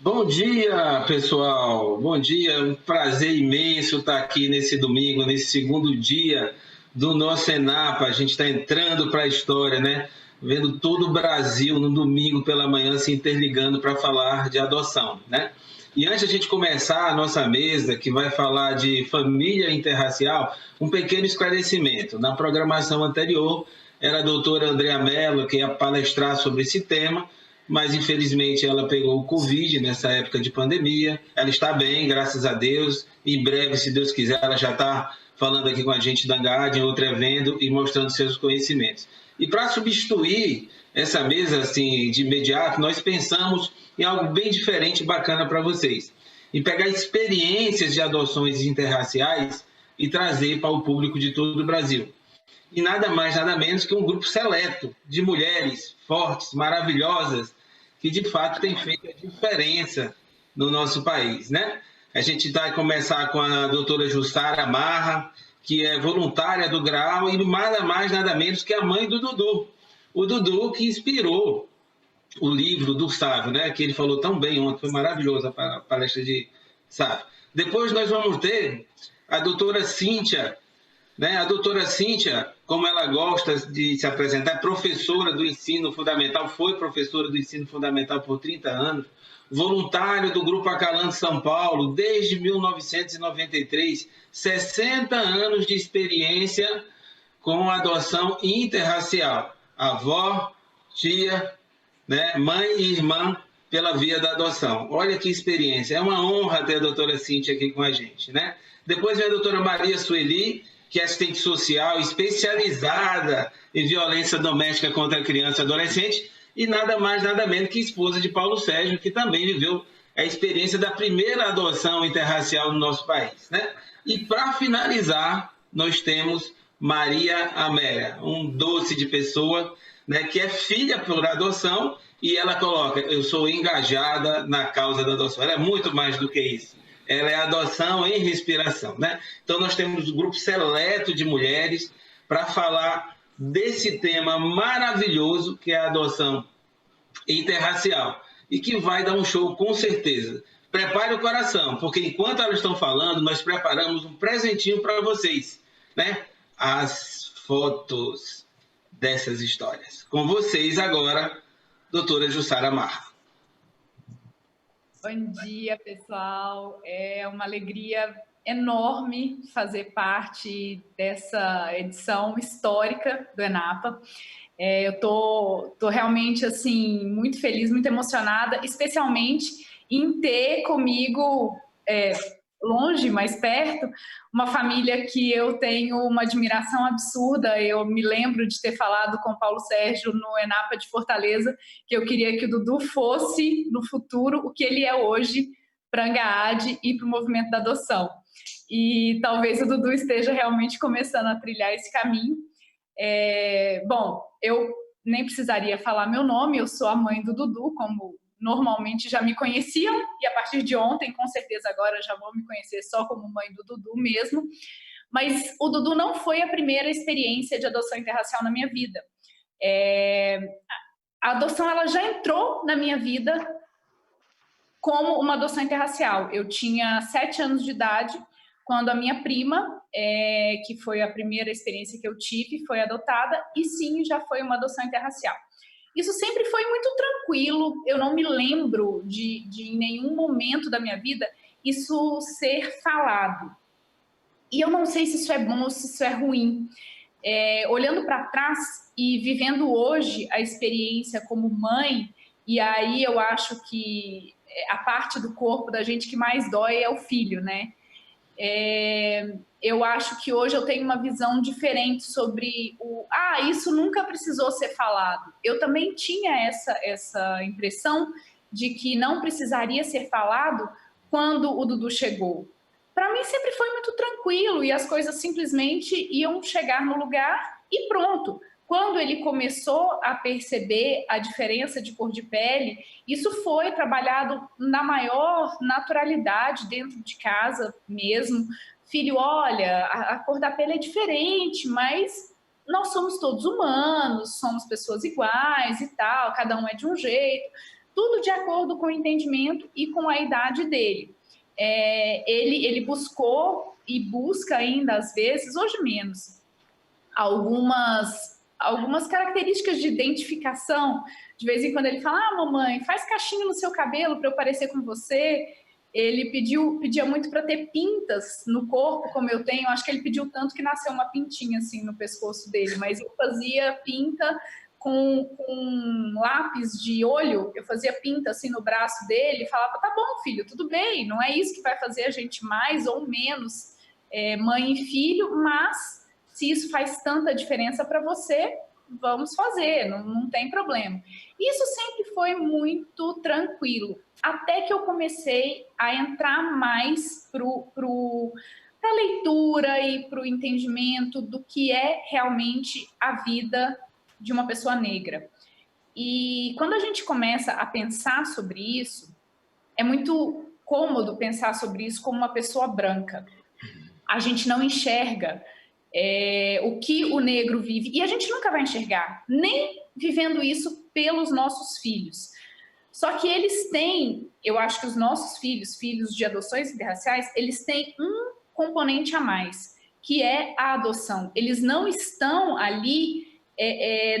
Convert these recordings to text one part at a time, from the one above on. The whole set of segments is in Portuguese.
Bom dia, pessoal. Bom dia. Um prazer imenso estar aqui nesse domingo, nesse segundo dia do nosso ENAPA. A gente está entrando para a história, né? Vendo todo o Brasil no domingo pela manhã se interligando para falar de adoção, né? E antes de a gente começar a nossa mesa, que vai falar de família interracial, um pequeno esclarecimento. Na programação anterior, era a doutora Andrea Mello que ia palestrar sobre esse tema, mas infelizmente ela pegou o Covid nessa época de pandemia. Ela está bem, graças a Deus. Em breve, se Deus quiser, ela já está falando aqui com a gente da GAD, em outro evento, e mostrando seus conhecimentos. E para substituir essa mesa, assim, de imediato, nós pensamos em algo bem diferente e bacana para vocês. Em pegar experiências de adoções interraciais e trazer para o público de todo o Brasil. E nada mais, nada menos que um grupo seleto de mulheres fortes, maravilhosas, que de fato tem feito a diferença no nosso país, né? A gente vai começar com a doutora Jussara Marra, que é voluntária do GRAU e nada mais, nada menos que a mãe do Dudu. O Dudu que inspirou o livro do Sávio, né? Que ele falou tão bem ontem, foi maravilhosa a palestra de Sávio. Depois nós vamos ter a doutora Cíntia, né? A doutora Cíntia, como ela gosta de se apresentar, é professora do ensino fundamental, foi professora do ensino fundamental por 30 anos, voluntário do Grupo Acalando São Paulo desde 1993, 60 anos de experiência com adoção interracial. Avó, tia, né? Mãe e irmã pela via da adoção. Olha que experiência. É uma honra ter a doutora Cíntia aqui com a gente, né? Depois vem a doutora Maria Sueli, que é assistente social especializada em violência doméstica contra criança e adolescente, e nada mais, nada menos que esposa de Paulo Sérgio, que também viveu a experiência da primeira adoção interracial no nosso país, né? E para finalizar, nós temos Maria Amélia, um doce de pessoa, né, que é filha por adoção, e ela coloca: eu sou engajada na causa da adoção. Ela é muito mais do que isso. Ela é adoção em respiração, né? Então nós temos um grupo seleto de mulheres para falar desse tema maravilhoso que é a adoção interracial e que vai dar um show com certeza. Prepare o coração, porque enquanto elas estão falando, nós preparamos um presentinho para vocês, né? As fotos dessas histórias. Com vocês agora, doutora Jussara Marra. Bom dia, pessoal. É uma alegria enorme fazer parte dessa edição histórica do ENAPA. Eu tô realmente assim muito feliz, muito emocionada, especialmente em ter comigo, longe, mais perto, uma família que eu tenho uma admiração absurda. Eu me lembro de ter falado com o Paulo Sérgio no ENAPA de Fortaleza que eu queria que o Dudu fosse, no futuro, o que ele é hoje para a ANGAAD e para o movimento da adoção. E talvez o Dudu esteja realmente começando a trilhar esse caminho. Bom, eu nem precisaria falar meu nome, eu sou a mãe do Dudu, como normalmente já me conheciam, e a partir de ontem, com certeza agora já vão me conhecer só como mãe do Dudu mesmo. Mas o Dudu não foi a primeira experiência de adoção interracial na minha vida. A adoção ela já entrou na minha vida como uma adoção interracial. Eu tinha 7 anos de idade quando a minha prima, que foi a primeira experiência que eu tive, foi adotada, e sim, já foi uma adoção interracial. Isso sempre foi muito tranquilo, eu não me lembro de em nenhum momento da minha vida isso ser falado. E eu não sei se isso é bom ou se isso é ruim. Olhando para trás e vivendo hoje a experiência como mãe, e aí eu acho que a parte do corpo da gente que mais dói é o filho, né? Eu acho que hoje eu tenho uma visão diferente sobre isso nunca precisou ser falado. Eu também tinha essa impressão de que não precisaria ser falado quando o Dudu chegou. Para mim sempre foi muito tranquilo e as coisas simplesmente iam chegar no lugar e pronto. Quando ele começou a perceber a diferença de cor de pele, isso foi trabalhado na maior naturalidade dentro de casa mesmo. Filho, olha, a cor da pele é diferente, mas nós somos todos humanos, somos pessoas iguais e tal, cada um é de um jeito. tudo de acordo com o entendimento e com a idade dele. Ele buscou e busca ainda, às vezes, hoje menos, algumas características de identificação. De vez em quando ele fala, mamãe, faz caixinha no seu cabelo para eu parecer com você. Ele pedia muito para ter pintas no corpo, como eu tenho. Acho que ele pediu tanto que nasceu uma pintinha assim no pescoço dele, mas eu fazia pinta com lápis de olho, eu fazia pinta assim no braço dele e falava, tá bom, filho, tudo bem, não é isso que vai fazer a gente mais ou menos mãe e filho, mas se isso faz tanta diferença para você, vamos fazer, não tem problema. Isso sempre foi muito tranquilo, até que eu comecei a entrar mais para a leitura e para o entendimento do que é realmente a vida de uma pessoa negra. E quando a gente começa a pensar sobre isso, é muito cômodo pensar sobre isso como uma pessoa branca. A gente não enxerga o que o negro vive, e a gente nunca vai enxergar, nem vivendo isso pelos nossos filhos. Só que eles têm, eu acho que os nossos filhos de adoções interraciais, eles têm um componente a mais, que é a adoção. Eles não estão ali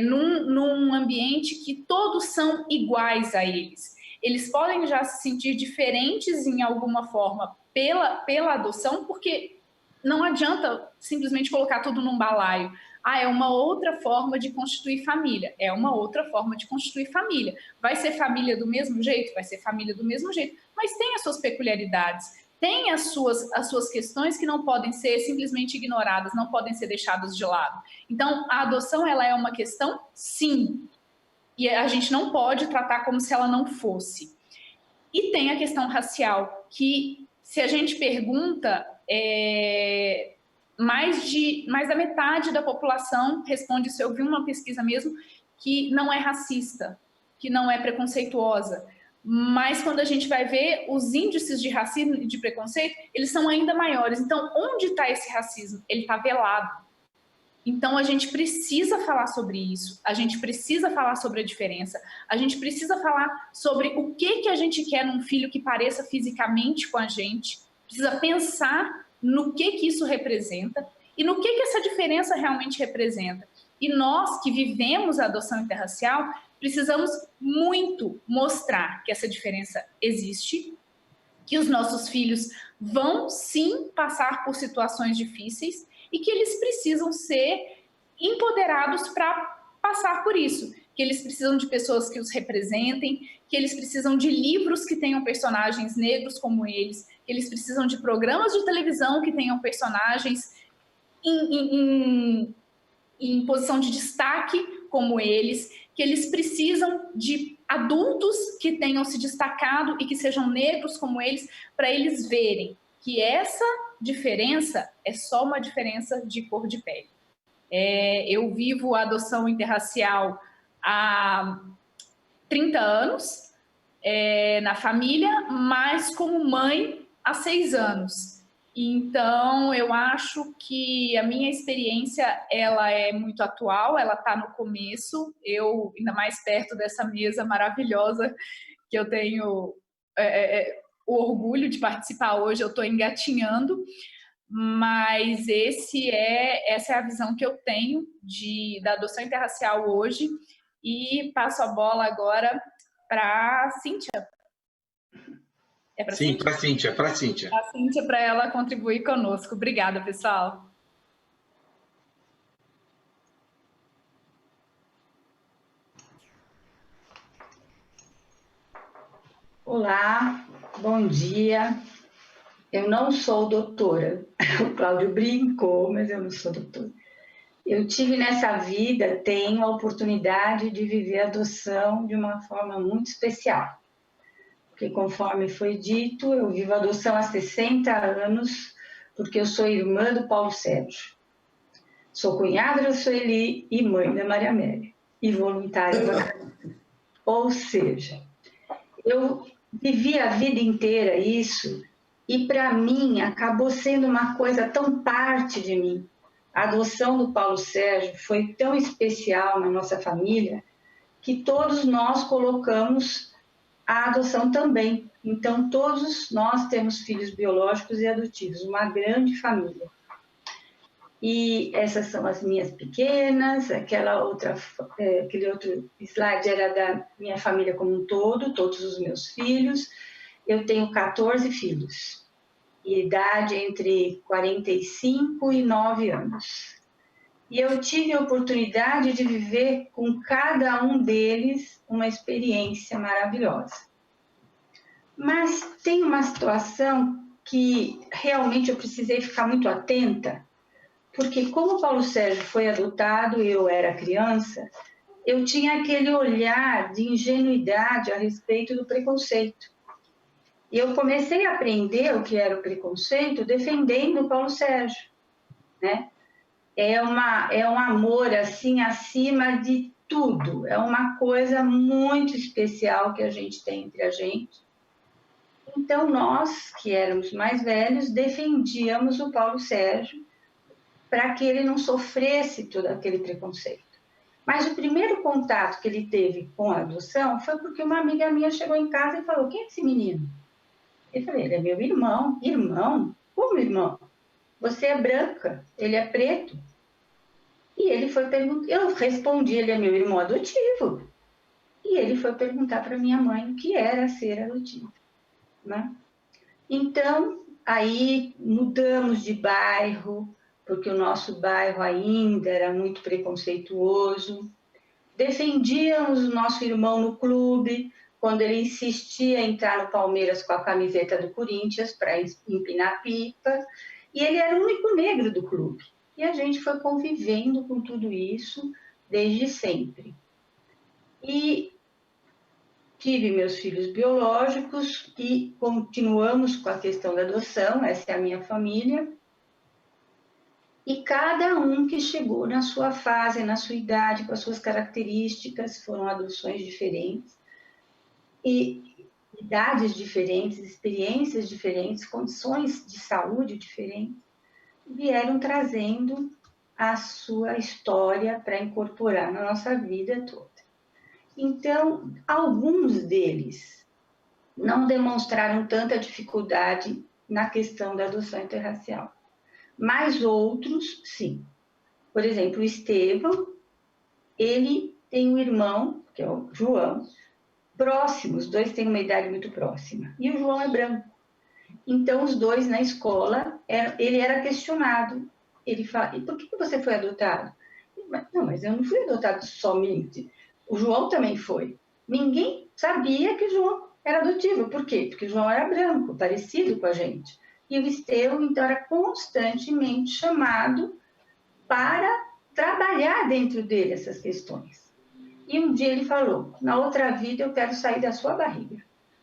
num ambiente que todos são iguais a eles. Eles podem já se sentir diferentes em alguma forma pela adoção, porque não adianta simplesmente colocar tudo num balaio. É uma outra forma de constituir família. É uma outra forma de constituir família. Vai ser família do mesmo jeito? Vai ser família do mesmo jeito. Mas tem as suas peculiaridades. Tem as suas questões que não podem ser simplesmente ignoradas, não podem ser deixadas de lado. Então, a adoção, ela é uma questão, sim. E a gente não pode tratar como se ela não fosse. E tem a questão racial, que se a gente pergunta, mais da metade da população responde, isso eu vi uma pesquisa mesmo, que não é racista, que não é preconceituosa. Mas quando a gente vai ver os índices de racismo e de preconceito, eles são ainda maiores. Então, onde está esse racismo? Ele está velado. Então, a gente precisa falar sobre isso, a gente precisa falar sobre a diferença, a gente precisa falar sobre o que a gente quer num filho que pareça fisicamente com a gente, precisa pensar no que isso representa e no que essa diferença realmente representa. E nós que vivemos a adoção interracial, precisamos muito mostrar que essa diferença existe, que os nossos filhos vão sim passar por situações difíceis e que eles precisam ser empoderados para passar por isso, que eles precisam de pessoas que os representem, que eles precisam de livros que tenham personagens negros como eles, que eles precisam de programas de televisão que tenham personagens em posição de destaque como eles, que eles precisam de adultos que tenham se destacado e que sejam negros como eles, para eles verem que essa diferença é só uma diferença de cor de pele. Eu vivo a adoção interracial há 30 anos na família, mas como mãe há 6 anos. Então, eu acho que a minha experiência, ela é muito atual, ela está no começo, eu, ainda mais perto dessa mesa maravilhosa que eu tenho o orgulho de participar hoje, eu estou engatinhando, mas essa é a visão que eu tenho da adoção interracial hoje, e passo a bola agora para a Cíntia. Sim, para a Cíntia. A Cíntia, para ela contribuir conosco. Obrigada, pessoal. Olá, bom dia. Eu não sou doutora. O Cláudio brincou, mas eu não sou doutora. Eu tive nessa vida, tenho a oportunidade de viver a adoção de uma forma muito especial. Porque, conforme foi dito, eu vivo a adoção há 60 anos, porque eu sou irmã do Paulo Sérgio. Sou cunhada da Sueli e mãe da Maria Amélia. E voluntária da casa. Ou seja, eu vivi a vida inteira isso, e para mim acabou sendo uma coisa tão parte de mim. A adoção do Paulo Sérgio foi tão especial na nossa família, que todos nós colocamos a adoção também. Então, todos nós temos filhos biológicos e adotivos, uma grande família. E essas são as minhas pequenas, aquele outro slide era da minha família como um todo, todos os meus filhos. Eu tenho 14 filhos, e idade entre 45 e 9 anos. E eu tive a oportunidade de viver com cada um deles uma experiência maravilhosa. Mas tem uma situação que realmente eu precisei ficar muito atenta, porque como o Paulo Sérgio foi adotado e eu era criança, eu tinha aquele olhar de ingenuidade a respeito do preconceito. E eu comecei a aprender o que era o preconceito defendendo o Paulo Sérgio, né? É um amor assim acima de tudo, é uma coisa muito especial que a gente tem entre a gente. Então nós, que éramos mais velhos, defendíamos o Paulo Sérgio para que ele não sofresse todo aquele preconceito. Mas o primeiro contato que ele teve com a adoção foi porque uma amiga minha chegou em casa e falou: quem é esse menino? Eu falei: ele é meu irmão. Irmão? Como irmão? Você é branca, ele é preto. E ele foi perguntar, eu respondi: ele é meu irmão adotivo. E ele foi perguntar para minha mãe o que era ser adotivo, né? Então, aí mudamos de bairro, porque o nosso bairro ainda era muito preconceituoso. Defendíamos o nosso irmão no clube, quando ele insistia em entrar no Palmeiras com a camiseta do Corinthians para empinar pipa, e ele era o único negro do clube. E a gente foi convivendo com tudo isso desde sempre. E tive meus filhos biológicos e continuamos com a questão da adoção, essa é a minha família. E cada um que chegou na sua fase, na sua idade, com as suas características, foram adoções diferentes, e idades diferentes, experiências diferentes, condições de saúde diferentes, vieram trazendo a sua história para incorporar na nossa vida toda. Então, alguns deles não demonstraram tanta dificuldade na questão da adoção interracial. Mas outros, sim. Por exemplo, o Estevão, ele tem um irmão, que é o João, próximo, os dois têm uma idade muito próxima. E o João é branco. Então, os dois na escola, ele era questionado. Ele fala: e por que você foi adotado? Não, mas eu não fui adotado somente. O João também foi. Ninguém sabia que o João era adotivo. Por quê? Porque o João era branco, parecido com a gente. E o Estevão, então, era constantemente chamado para trabalhar dentro dele essas questões. E um dia ele falou: na outra vida eu quero sair da sua barriga.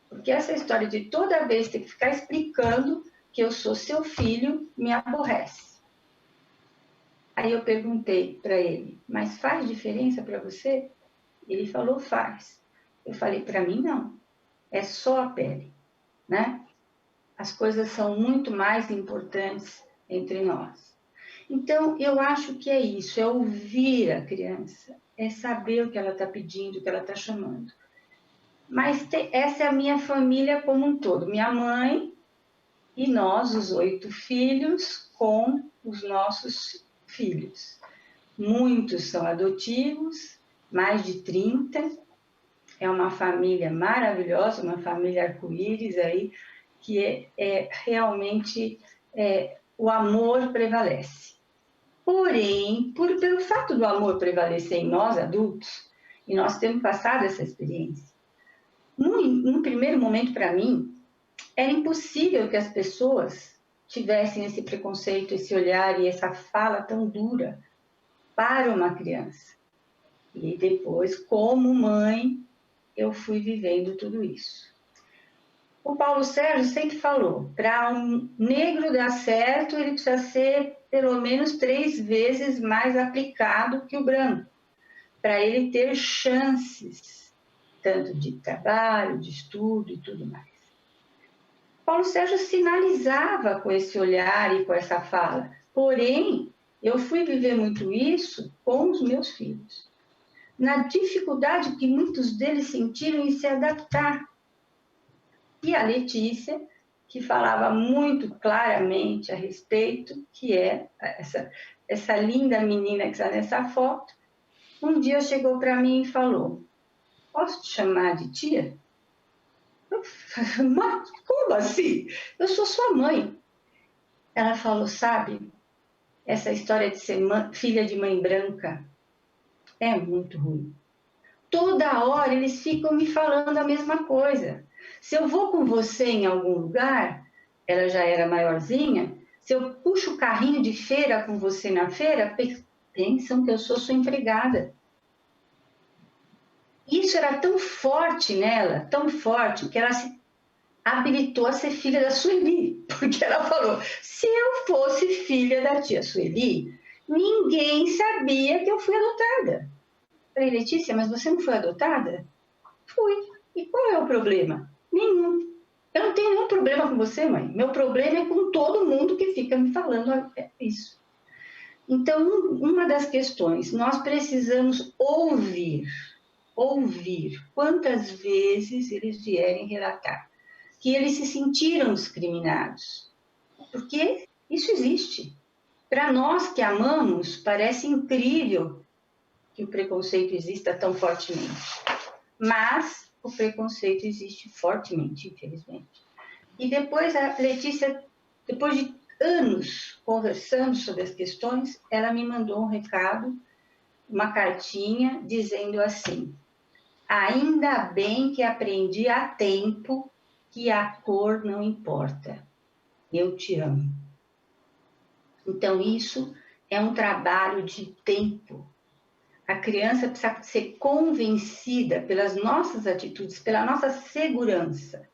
Porque essa história de toda vez ter que ficar explicando que eu sou seu filho me aborrece. Aí eu perguntei para ele: mas faz diferença para você? Ele falou: faz. Eu falei: para mim não, é só a pele, né? As coisas são muito mais importantes entre nós. Então, eu acho que é isso, é ouvir a criança, é saber o que ela está pedindo, o que ela está chamando. Mas essa é a minha família como um todo, minha mãe e nós, os 8 filhos, com os nossos filhos. Muitos são adotivos, mais de 30. É uma família maravilhosa, uma família arco-íris aí, que realmente o amor prevalece. Porém, pelo fato do amor prevalecer em nós, adultos, e nós temos passado essa experiência, num primeiro momento, para mim, era impossível que as pessoas tivessem esse preconceito, esse olhar e essa fala tão dura para uma criança. E depois, como mãe, eu fui vivendo tudo isso. O Paulo Sérgio sempre falou: para um negro dar certo, ele precisa ser pelo menos 3 vezes mais aplicado que o branco, para ele ter chances, tanto de trabalho, de estudo e tudo mais. Paulo Sérgio sinalizava com esse olhar e com essa fala, porém, eu fui viver muito isso com os meus filhos, na dificuldade que muitos deles sentiram em se adaptar e a Letícia, que falava muito claramente a respeito, que é essa linda menina que está nessa foto, um dia chegou para mim e falou: posso te chamar de tia? Mas como assim? Eu sou sua mãe. Ela falou: sabe, essa história de ser filha de mãe branca é muito ruim. Toda hora eles ficam me falando a mesma coisa. Se eu vou com você em algum lugar, ela já era maiorzinha, se eu puxo o carrinho de feira com você na feira, pensam que eu sou sua empregada. Isso era tão forte nela, tão forte, que ela se habilitou a ser filha da Sueli, porque ela falou: se eu fosse filha da tia Sueli, ninguém sabia que eu fui adotada. Falei: Letícia, mas você não foi adotada? Fui. E qual é o problema? Nenhum. Eu não tenho nenhum problema com você, mãe. Meu problema é com todo mundo que fica me falando isso. Então, uma das questões, nós precisamos ouvir quantas vezes eles vierem relatar que eles se sentiram discriminados. Porque isso existe. Para nós que amamos, parece incrível que o preconceito exista tão fortemente. Mas o preconceito existe fortemente, infelizmente. E depois a Letícia, depois de anos conversando sobre as questões, ela me mandou um recado, uma cartinha, dizendo assim: ainda bem que aprendi a tempo que a cor não importa. Eu te amo. Então, isso é um trabalho de tempo. A criança precisa ser convencida pelas nossas atitudes, pela nossa segurança,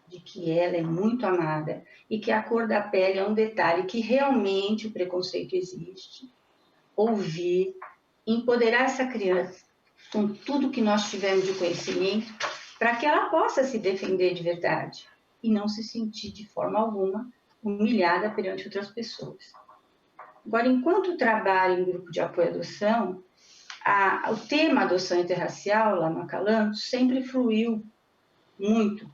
de que ela é muito amada e que a cor da pele é um detalhe, que realmente o preconceito existe. Ouvir, empoderar essa criança com tudo que nós tivemos de conhecimento, para que ela possa se defender de verdade e não se sentir de forma alguma humilhada perante outras pessoas. Agora, enquanto trabalho em grupo de apoio à adoção, o tema adoção interracial, lá no Acalanto, sempre fluiu muito,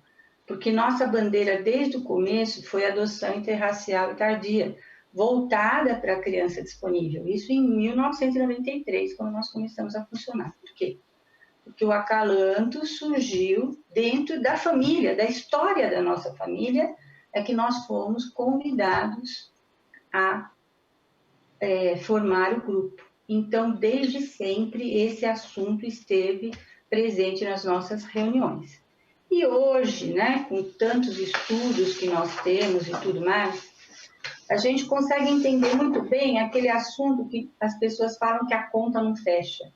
porque nossa bandeira desde o começo foi adoção interracial e tardia, voltada para a criança disponível. Isso em 1993, quando nós começamos a funcionar. Por quê? Porque o Acalanto surgiu dentro da família, da história da nossa família, é que nós fomos convidados a formar o grupo. Então, desde sempre, esse assunto esteve presente nas nossas reuniões. E hoje, né, com tantos estudos que nós temos e tudo mais, a gente consegue entender muito bem aquele assunto que as pessoas falam que a conta não fecha,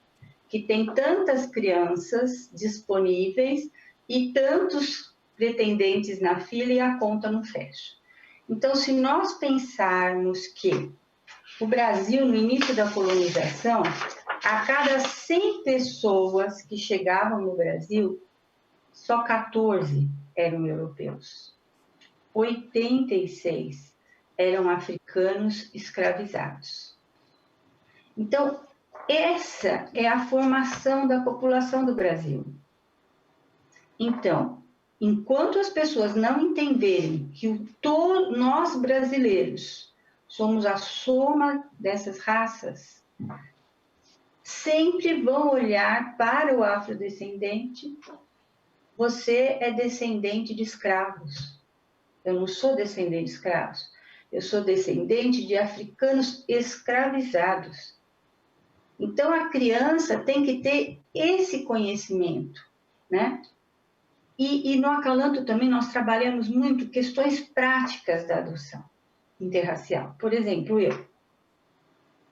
que tem tantas crianças disponíveis e tantos pretendentes na fila e a conta não fecha. Então, se nós pensarmos que o Brasil, no início da colonização, a cada 100 pessoas que chegavam no Brasil, só 14 eram europeus. 86 eram africanos escravizados. Então, essa é a formação da população do Brasil. Então, enquanto as pessoas não entenderem que nós brasileiros somos a soma dessas raças, sempre vão olhar para o afrodescendente. Você é descendente de escravos. Eu não sou descendente de escravos. Eu sou descendente de africanos escravizados. Então, a criança tem que ter esse conhecimento, né? E no Acalanto também nós trabalhamos muito questões práticas da adoção interracial. Por exemplo,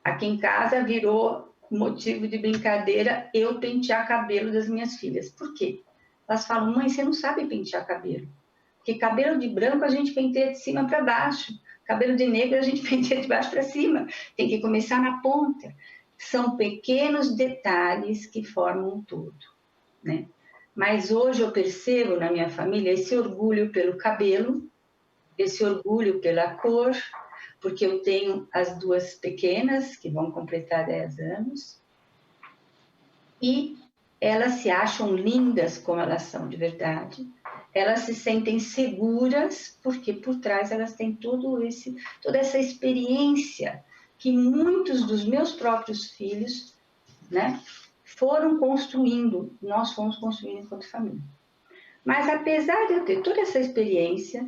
aqui em casa virou motivo de brincadeira eu pentear cabelo das minhas filhas. Por quê? Elas falam: mãe, você não sabe pentear cabelo. Porque cabelo de branco a gente penteia de cima para baixo. Cabelo de negro a gente penteia de baixo para cima. Tem que começar na ponta. São pequenos detalhes que formam um todo, né? Mas hoje eu percebo na minha família esse orgulho pelo cabelo, esse orgulho pela cor, porque eu tenho as duas pequenas, que vão completar 10 anos, e elas se acham lindas como elas são de verdade, elas se sentem seguras, porque por trás elas têm toda essa experiência que muitos dos meus próprios filhos, né, foram construindo, nós fomos construindo enquanto família. Mas apesar de eu ter toda essa experiência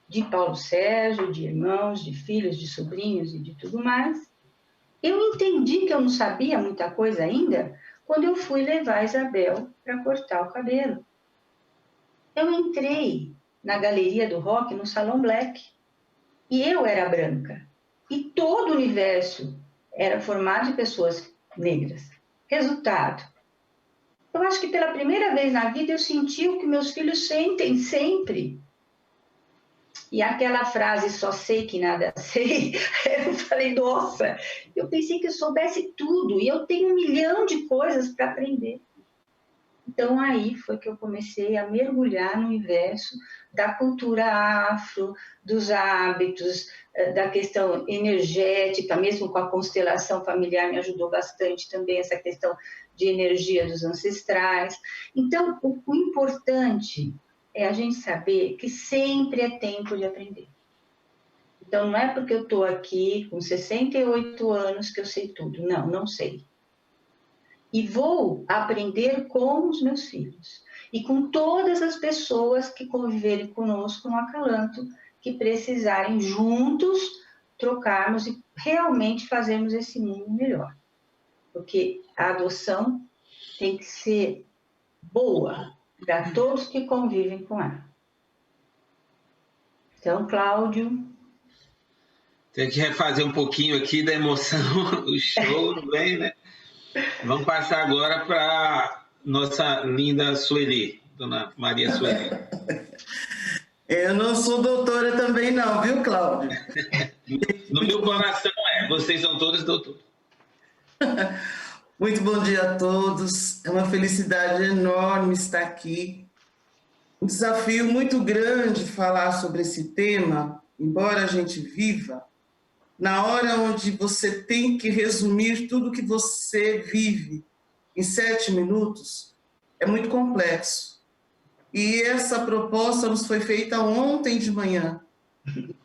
de Paulo Sérgio, de irmãos, de filhos, de sobrinhos e de tudo mais, eu entendi que eu não sabia muita coisa ainda quando eu fui levar a Isabel para cortar o cabelo. Eu entrei na galeria do rock, no Salão Black, e eu era branca. E todo o universo era formado de pessoas negras. Resultado, eu acho que pela primeira vez na vida eu senti o que meus filhos sentem sempre. E aquela frase, só sei que nada sei, eu falei, nossa, eu pensei que eu soubesse tudo, e eu tenho 1 milhão de coisas para aprender. Então, aí foi que eu comecei a mergulhar no universo da cultura afro, dos hábitos, da questão energética, mesmo com a constelação familiar, me ajudou bastante também essa questão de energia dos ancestrais. Então, o importante é a gente saber que sempre é tempo de aprender. Então, não é porque eu estou aqui com 68 anos que eu sei tudo. Não, não sei. E vou aprender com os meus filhos e com todas as pessoas que conviverem conosco no Acalanto, que precisarem juntos trocarmos e realmente fazermos esse mundo melhor. Porque a adoção tem que ser boa para todos que convivem com ela. Então, Cláudio... Tem que refazer um pouquinho aqui da emoção, o show, bem, né? Vamos passar agora para nossa linda Sueli, dona Maria Sueli. Eu não sou doutora também não, viu, Cláudio? No meu coração vocês são todos doutores. Muito bom dia a todos, é uma felicidade enorme estar aqui. Um desafio muito grande falar sobre esse tema, embora a gente viva, na hora onde você tem que resumir tudo que você vive em 7 minutos, é muito complexo. E essa proposta nos foi feita ontem de manhã.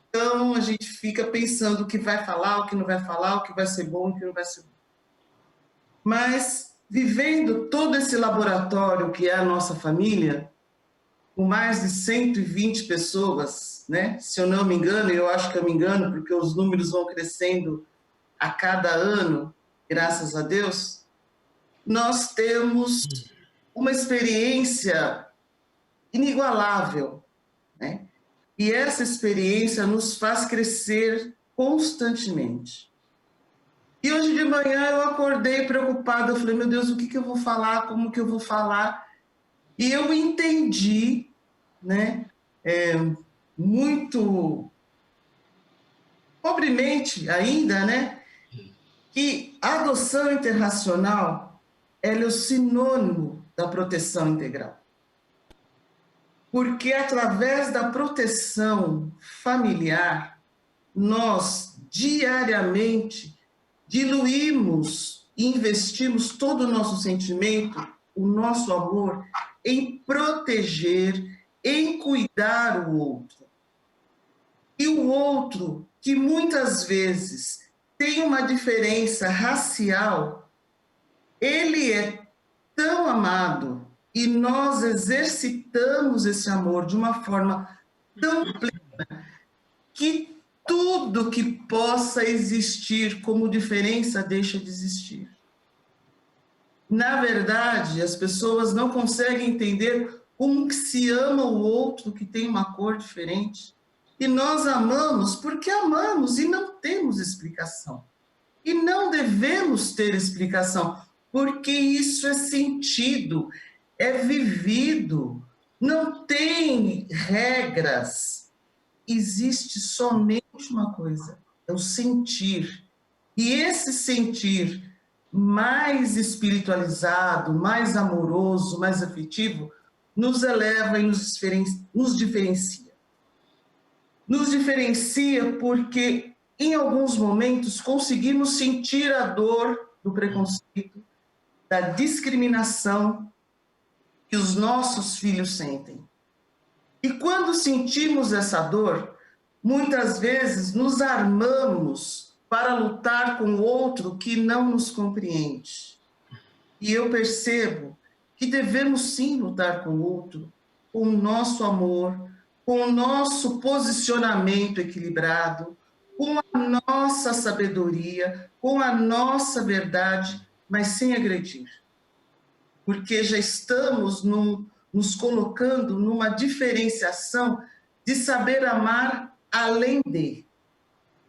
Então, a gente fica pensando o que vai falar, o que não vai falar, o que vai ser bom, o que não vai ser bom. Mas, vivendo todo esse laboratório que é a nossa família, com mais de 120 pessoas, né? Se eu não me engano, eu acho que eu me engano, porque os números vão crescendo a cada ano, graças a Deus, nós temos uma experiência inigualável, né? E essa experiência nos faz crescer constantemente. E hoje de manhã eu acordei preocupada, eu falei, meu Deus, o que eu vou falar, como que eu vou falar? E eu entendi, né, muito pobremente ainda, né, que a adoção interracional ela é o sinônimo da proteção integral. Porque através da proteção familiar, nós diariamente diluímos e investimos todo o nosso sentimento, o nosso amor, em proteger, em cuidar o outro. E o outro, que muitas vezes tem uma diferença racial, ele é tão amado e nós exercitamos esse amor de uma forma tão plena que tudo que possa existir como diferença deixa de existir. Na verdade, as pessoas não conseguem entender como que se ama o outro que tem uma cor diferente. E nós amamos porque amamos e não temos explicação. E não devemos ter explicação, porque isso é sentido, é vivido, não tem regras. Existe somente uma coisa, é o sentir. E esse sentir mais espiritualizado, mais amoroso, mais afetivo, nos eleva e nos diferencia. Nos diferencia porque, em alguns momentos, conseguimos sentir a dor do preconceito, da discriminação que os nossos filhos sentem. E quando sentimos essa dor, muitas vezes nos armamos para lutar com o outro que não nos compreende. E eu percebo que devemos sim lutar com o outro, com o nosso amor, com o nosso posicionamento equilibrado, com a nossa sabedoria, com a nossa verdade, mas sem agredir. Porque já estamos nos colocando numa diferenciação de saber amar além de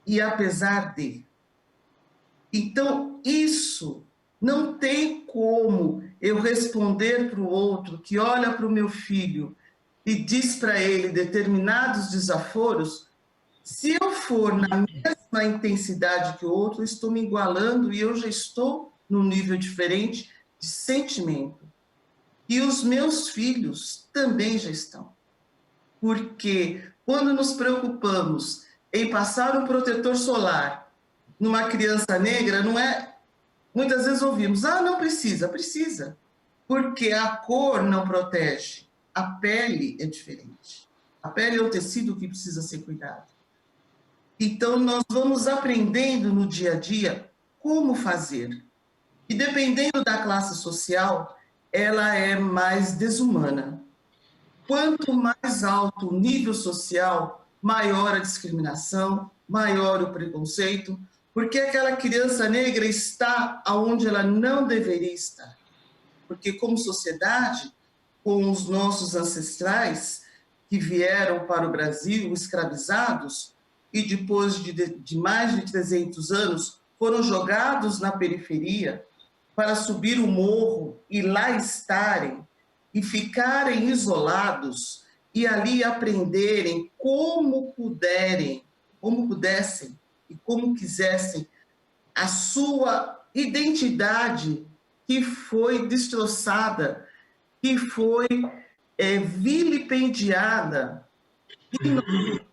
e apesar de. Então, isso não tem como eu responder para o outro que olha para o meu filho e diz para ele determinados desaforos, se eu for na mesma intensidade que o outro, eu estou me igualando e eu já estou num nível diferente de sentimento. E os meus filhos também já estão. Porque quando nos preocupamos em passar um protetor solar numa criança negra, não é... Muitas vezes ouvimos, não precisa. Precisa. Porque a cor não protege. A pele é diferente. A pele é o tecido que precisa ser cuidado. Então, nós vamos aprendendo no dia a dia como fazer. E dependendo da classe social, ela é mais desumana. Quanto mais alto o nível social, maior a discriminação, maior o preconceito, porque aquela criança negra está onde ela não deveria estar. Porque como sociedade, com os nossos ancestrais que vieram para o Brasil escravizados e depois de mais de 300 anos foram jogados na periferia para subir o morro e lá estarem e ficarem isolados e ali aprenderem como pudessem e como quisessem a sua identidade que foi destroçada, que foi vilipendiada. E nós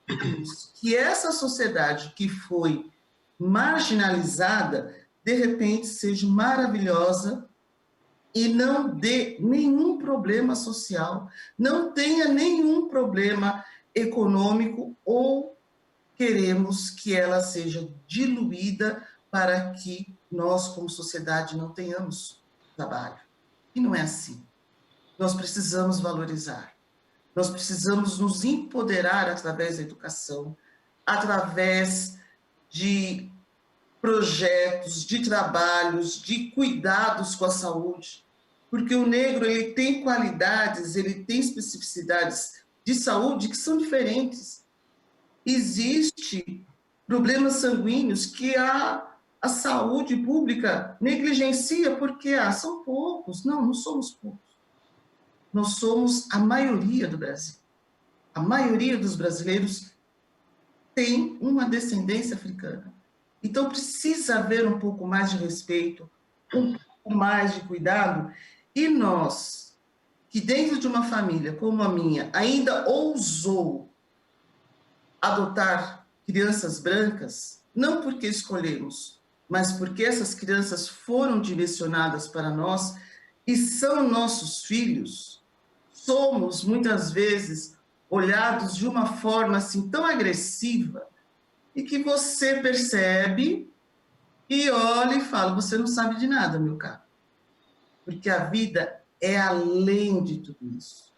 queremos que essa sociedade que foi marginalizada, de repente, seja maravilhosa e não dê nenhum problema social, não tenha nenhum problema econômico, ou queremos que ela seja diluída para que nós, como sociedade, não tenhamos trabalho. E não é assim. Nós precisamos valorizar. Nós precisamos nos empoderar através da educação, através de projetos, de trabalhos, de cuidados com a saúde, porque o negro ele tem qualidades, ele tem especificidades de saúde que são diferentes. Existe problemas sanguíneos que a saúde pública negligencia porque são poucos. Não, não somos poucos. Nós somos a maioria do Brasil. A maioria dos brasileiros tem uma descendência africana. Então, precisa haver um pouco mais de respeito, um pouco mais de cuidado. E nós, que dentro de uma família como a minha, ainda ousou adotar crianças brancas, não porque escolhemos, mas porque essas crianças foram direcionadas para nós e são nossos filhos, somos, muitas vezes, olhados de uma forma assim tão agressiva, e que você percebe e olha e fala, você não sabe de nada, meu caro. Porque a vida é além de tudo isso.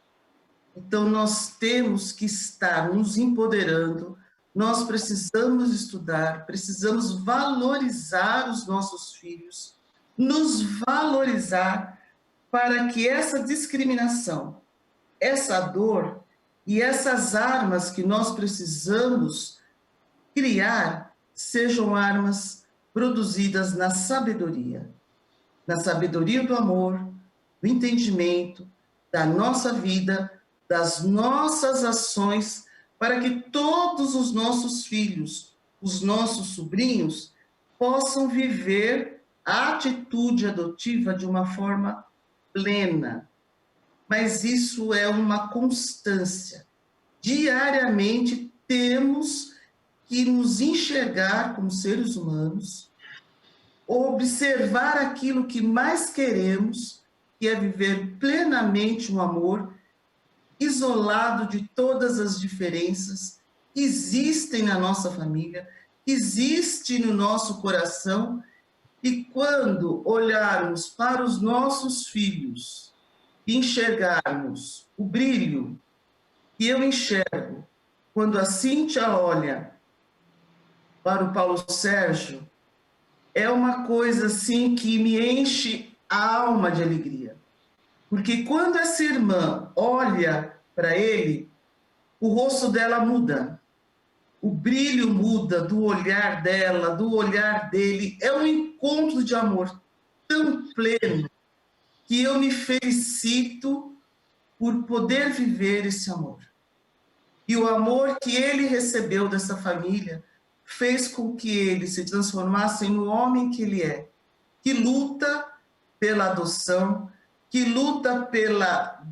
Então, nós temos que estar nos empoderando, nós precisamos estudar, precisamos valorizar os nossos filhos, nos valorizar para que essa discriminação, essa dor e essas armas que nós precisamos criar sejam armas produzidas na sabedoria do amor, do entendimento, da nossa vida, das nossas ações, para que todos os nossos filhos, os nossos sobrinhos, possam viver a atitude adotiva de uma forma plena. Mas isso é uma constância. Diariamente temos que nos enxergar como seres humanos, observar aquilo que mais queremos, que é viver plenamente o amor, isolado de todas as diferenças que existem na nossa família, que existe no nosso coração, e quando olharmos para os nossos filhos e enxergarmos o brilho que eu enxergo quando a Cíntia olha para o Paulo Sérgio, é uma coisa assim que me enche a alma de alegria. Porque quando essa irmã olha para ele, o rosto dela muda. O brilho muda do olhar dela, do olhar dele. É um encontro de amor tão pleno que eu me felicito por poder viver esse amor. E o amor que ele recebeu dessa família fez com que ele se transformasse no homem que ele é, que luta pela adoção, que luta pela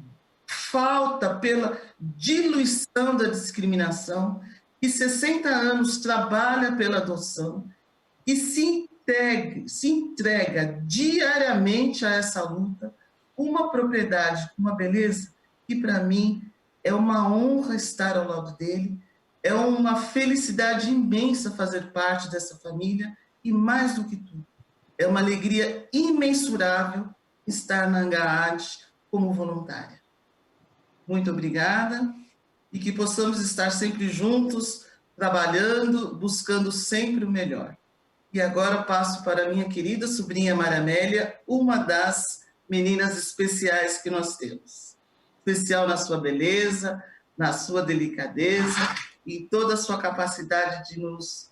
falta, pela diluição da discriminação, que 60 anos trabalha pela adoção e se entrega diariamente a essa luta, uma propriedade, uma beleza que para mim é uma honra estar ao lado dele, é uma felicidade imensa fazer parte dessa família e, mais do que tudo, é uma alegria imensurável estar na Angaad como voluntária. Muito obrigada e que possamos estar sempre juntos, trabalhando, buscando sempre o melhor. E agora passo para a minha querida sobrinha Maria Amélia, uma das meninas especiais que nós temos. Especial na sua beleza, na sua delicadeza e toda a sua capacidade de nos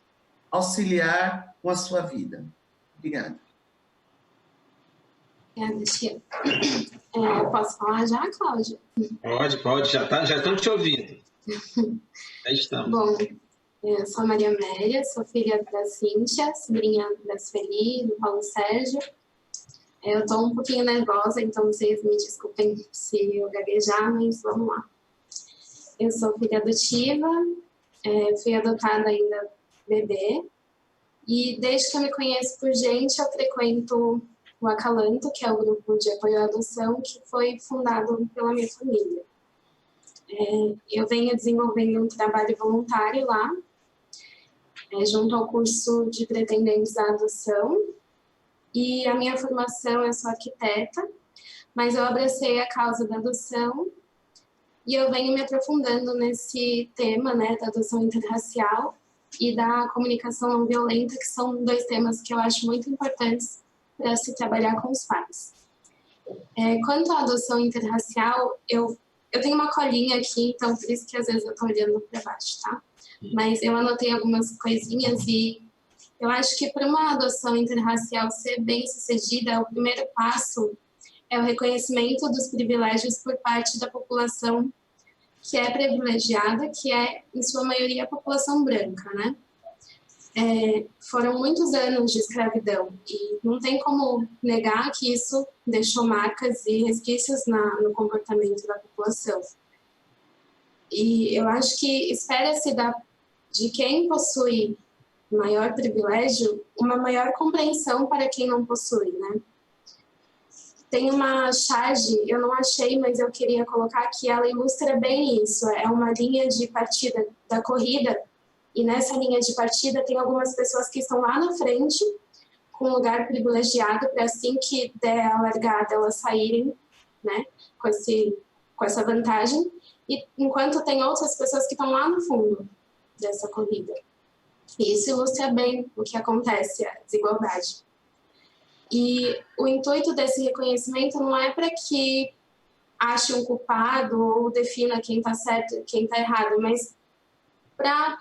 auxiliar com a sua vida. Obrigada. Obrigada, Tia. Posso falar já, Cláudia? Pode, já estamos te ouvindo. Já estamos. Bom, eu sou a Maria Amélia, sou filha da Cíntia, sobrinha da Sueli, do Paulo Sérgio. Eu estou um pouquinho nervosa, então vocês me desculpem se eu gaguejar, mas vamos lá. Eu sou filha adotiva, fui adotada ainda bebê, e desde que eu me conheço por gente, eu frequento o Acalanto, que é o grupo de apoio à adoção, que foi fundado pela minha família. Eu venho desenvolvendo um trabalho voluntário lá, junto ao curso de pretendentes à adoção, e a minha formação, eu sou arquiteta, mas eu abracei a causa da adoção e eu venho me aprofundando nesse tema, né, da adoção interracial e da comunicação não violenta, que são dois temas que eu acho muito importantes para se trabalhar com os pais. Quanto à adoção interracial, eu tenho uma colinha aqui, então por isso que às vezes eu estou olhando para baixo, tá? Mas eu anotei algumas coisinhas e eu acho que para uma adoção interracial ser bem sucedida, o primeiro passo é o reconhecimento dos privilégios por parte da população que é privilegiada, que é, em sua maioria, a população branca, né? Foram muitos anos de escravidão e não tem como negar que isso deixou marcas e resquícios no comportamento da população. E eu acho que espera-se de quem possui maior privilégio uma maior compreensão para quem não possui, né? Tem uma charge, eu não achei, mas eu queria colocar que ela ilustra bem isso. É uma linha de partida da corrida e nessa linha de partida tem algumas pessoas que estão lá na frente com um lugar privilegiado para assim que der a largada elas saírem, né, com essa vantagem, e enquanto tem outras pessoas que estão lá no fundo dessa corrida. E isso ilustra bem o que acontece, a desigualdade. E o intuito desse reconhecimento não é para que ache um culpado ou defina quem está certo e quem está errado, mas para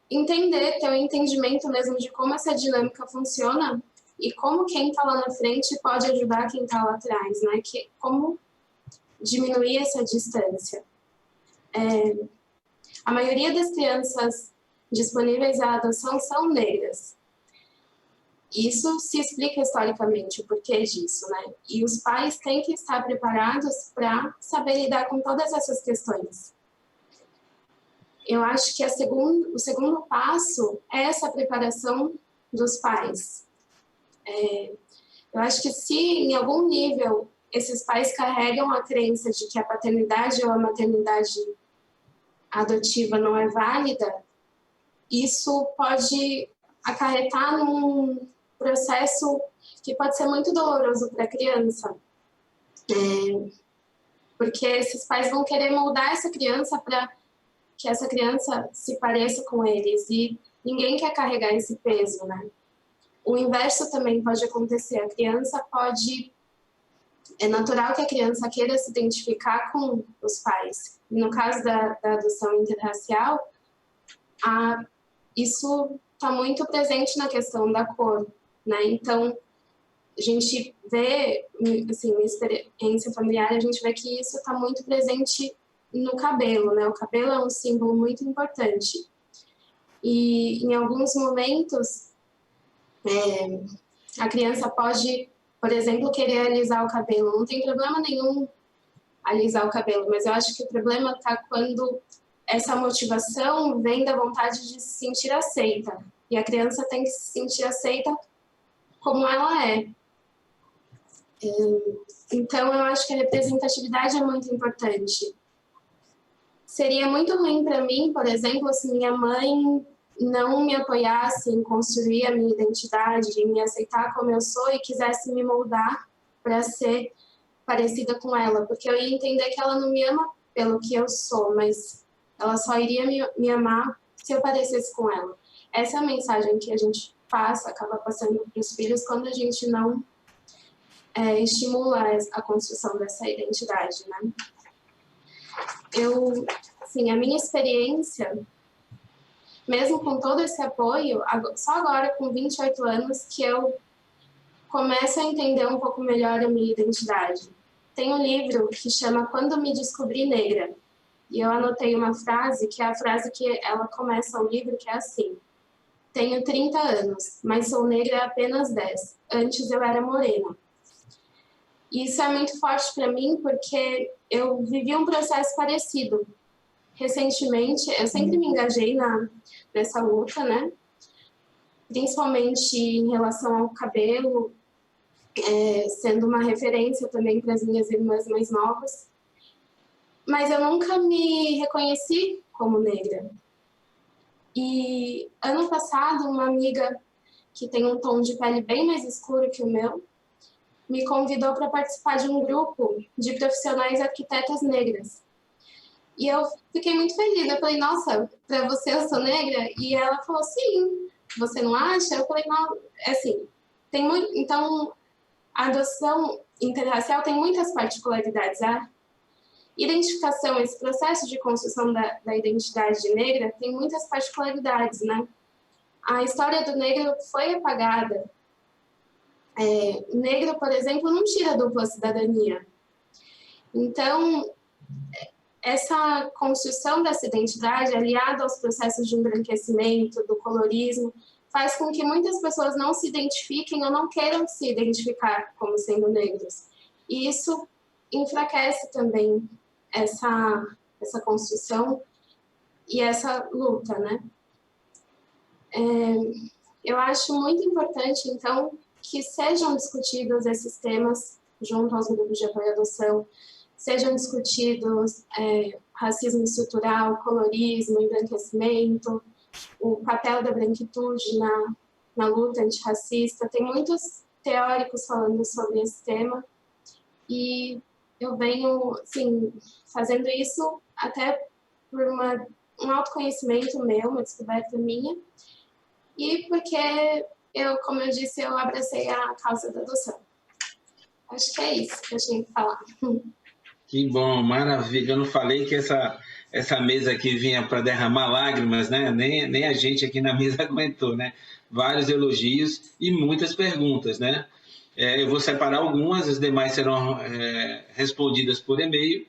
ter um entendimento mesmo de como essa dinâmica funciona e como quem está lá na frente pode ajudar quem está lá atrás, né? Como diminuir essa distância. A maioria das crianças disponíveis à adoção são negras. Isso se explica historicamente o porquê disso, né? E os pais têm que estar preparados para saber lidar com todas essas questões. Eu acho que o segundo passo é essa preparação dos pais. Eu acho que se em algum nível esses pais carregam a crença de que a paternidade ou a maternidade adotiva não é válida, isso pode acarretar num processo que pode ser muito doloroso para a criança. Porque esses pais vão querer moldar essa criança para que essa criança se pareça com eles, e ninguém quer carregar esse peso, né? O inverso também pode acontecer. A criança pode... É natural que a criança queira se identificar com os pais. No caso da adoção interracial, isso está muito presente na questão da cor, né? Então, a gente vê, assim, minha experiência familiar, a gente vê que isso está muito presente no cabelo, né? O cabelo é um símbolo muito importante. E, em alguns momentos, a criança pode, por exemplo, querer alisar o cabelo. Não tem problema nenhum alisar o cabelo, mas eu acho que o problema está quando essa motivação vem da vontade de se sentir aceita. E a criança tem que se sentir aceita como ela é. Então, eu acho que a representatividade é muito importante. Seria muito ruim para mim, por exemplo, se minha mãe não me apoiasse em construir a minha identidade, em me aceitar como eu sou e quisesse me moldar para ser parecida com ela, porque eu ia entender que ela não me ama pelo que eu sou, mas ela só iria me amar se eu parecesse com ela. Essa é a mensagem que a gente acaba passando para os filhos quando a gente não estimula a construção dessa identidade, né? Assim, a minha experiência, mesmo com todo esse apoio, só agora com 28 anos que eu começo a entender um pouco melhor a minha identidade. Tem um livro que chama Quando Me Descobri Negra, e eu anotei uma frase, que é a frase que ela começa o livro, que é assim: tenho 30 anos, mas sou negra há apenas 10. Antes eu era morena. E isso é muito forte para mim, porque eu vivi um processo parecido. Recentemente, eu sempre me engajei nessa luta, né? Principalmente em relação ao cabelo, sendo uma referência também para as minhas irmãs mais novas. Mas eu nunca me reconheci como negra. E ano passado, uma amiga que tem um tom de pele bem mais escuro que o meu, me convidou para participar de um grupo de profissionais arquitetas negras. E eu fiquei muito feliz. Eu falei, nossa, para você eu sou negra? E ela falou, sim, você não acha? Eu falei, não, assim, tem muito... Então, a adoção interracial tem muitas particularidades. A identificação, esse processo de construção da identidade negra tem muitas particularidades, né? A história do negro foi apagada. Negro, por exemplo, não tira dupla cidadania. Então, essa construção dessa identidade, aliada aos processos de embranquecimento, do colorismo, faz com que muitas pessoas não se identifiquem ou não queiram se identificar como sendo negros. E isso enfraquece também essa construção e essa luta, né? Eu acho muito importante, então, que sejam discutidos esses temas junto aos grupos de apoio à adoção, sejam discutidos racismo estrutural, colorismo, embranquecimento, o papel da branquitude na luta antirracista. Tem muitos teóricos falando sobre esse tema e eu venho, assim, fazendo isso até por um autoconhecimento meu, uma descoberta minha, e porque como eu disse, eu abracei a causa da adoção. Acho que é isso que eu tinha que falar. Que bom, maravilha. Eu não falei que essa mesa aqui vinha para derramar lágrimas, né? Nem a gente aqui na mesa aguentou, né? Vários elogios e muitas perguntas, né? Eu vou separar algumas, as demais serão respondidas por e-mail,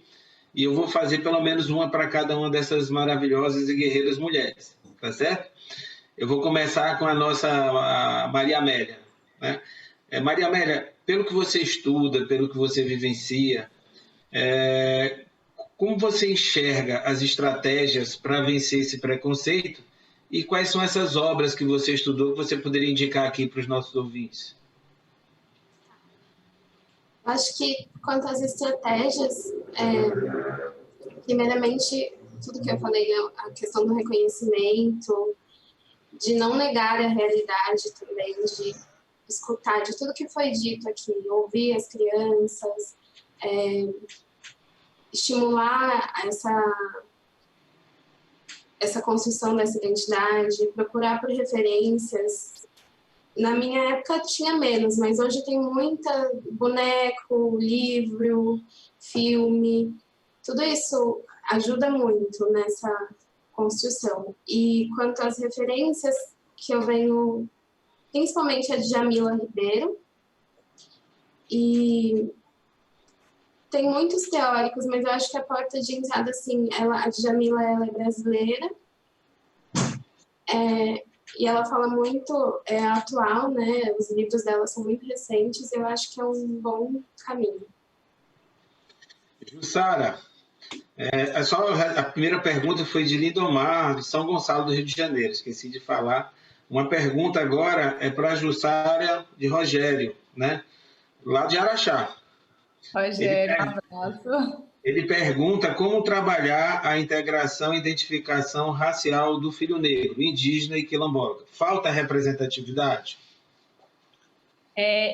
e eu vou fazer pelo menos uma para cada uma dessas maravilhosas e guerreiras mulheres, tá certo? Eu vou começar com a nossa Maria Amélia, né? Maria Amélia, pelo que você estuda, pelo que você vivencia, como você enxerga as estratégias para vencer esse preconceito e quais são essas obras que você estudou que você poderia indicar aqui para os nossos ouvintes? Acho que quanto às estratégias, primeiramente, tudo que eu falei, a questão do reconhecimento, de não negar a realidade também, de escutar de tudo que foi dito aqui, ouvir as crianças, estimular essa construção dessa identidade, procurar por referências. Na minha época tinha menos, mas hoje tem muita boneco, livro, filme, tudo isso ajuda muito nessa construção. E quanto às referências que eu venho, principalmente a Djamila Ribeiro, e tem muitos teóricos, mas eu acho que a porta de entrada, assim, a Djamila, ela é brasileira, e ela fala muito atual, né? Os livros dela são muito recentes, eu acho que é um bom caminho. Jussara, a primeira pergunta foi de Lindomar, de São Gonçalo do Rio de Janeiro, esqueci de falar. Uma pergunta agora é para a Jussara de Rogério, né? Lá de Araxá. Rogério, um abraço. Ele pergunta como trabalhar a integração e identificação racial do filho negro, indígena e quilombola. Falta representatividade?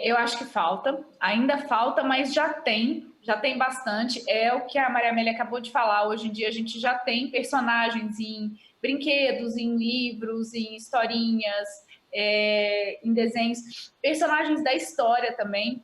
Eu acho que falta, ainda falta, mas já tem bastante. É o que a Maria Amélia acabou de falar. Hoje em dia a gente já tem personagens em brinquedos, em livros, em historinhas, em desenhos, personagens da história também.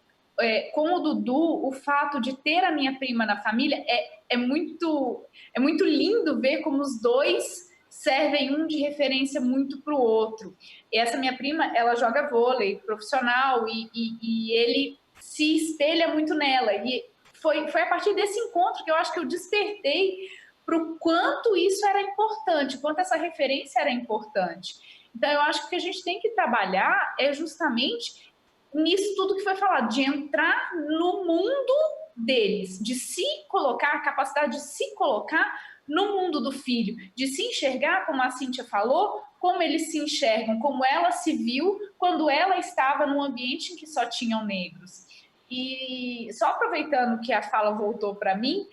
Com o Dudu, o fato de ter a minha prima na família é muito lindo ver como os dois servem um de referência muito para o outro. E essa minha prima, ela joga vôlei profissional e ele se espelha muito nela. E foi a partir desse encontro que eu acho que eu despertei para o quanto isso era importante, quanto essa referência era importante. Então, eu acho que o que a gente tem que trabalhar é justamente nisso tudo que foi falado, de entrar no mundo deles, de se colocar, a capacidade de se colocar no mundo do filho, de se enxergar, como a Cíntia falou, como eles se enxergam, como ela se viu quando ela estava num ambiente em que só tinham negros. E só aproveitando que a fala voltou para mim,